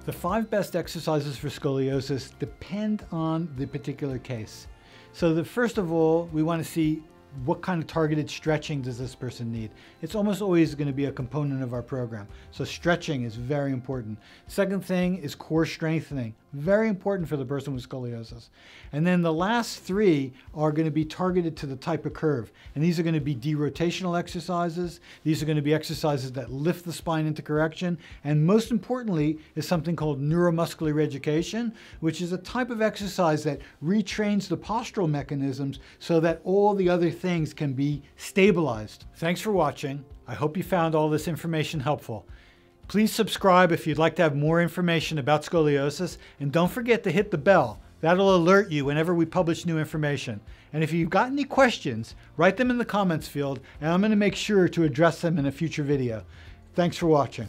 The 5 best exercises for scoliosis depend on the particular case. So first of all, we want to see what kind of targeted stretching does this person need. It's almost always going to be a component of our program. So stretching is very important. Second thing is core strengthening. Very important for the person with scoliosis. And then the last 3 are going to be targeted to the type of curve. And these are going to be derotational exercises. These are going to be exercises that lift the spine into correction. And most importantly is something called neuromuscular reeducation, which is a type of exercise that retrains the postural mechanisms so that all the other things can be stabilized. Thanks for watching. I hope you found all this information helpful. Please subscribe if you'd like to have more information about scoliosis, and don't forget to hit the bell. That'll alert you whenever we publish new information. And if you've got any questions, write them in the comments field, and I'm going to make sure to address them in a future video. Thanks for watching.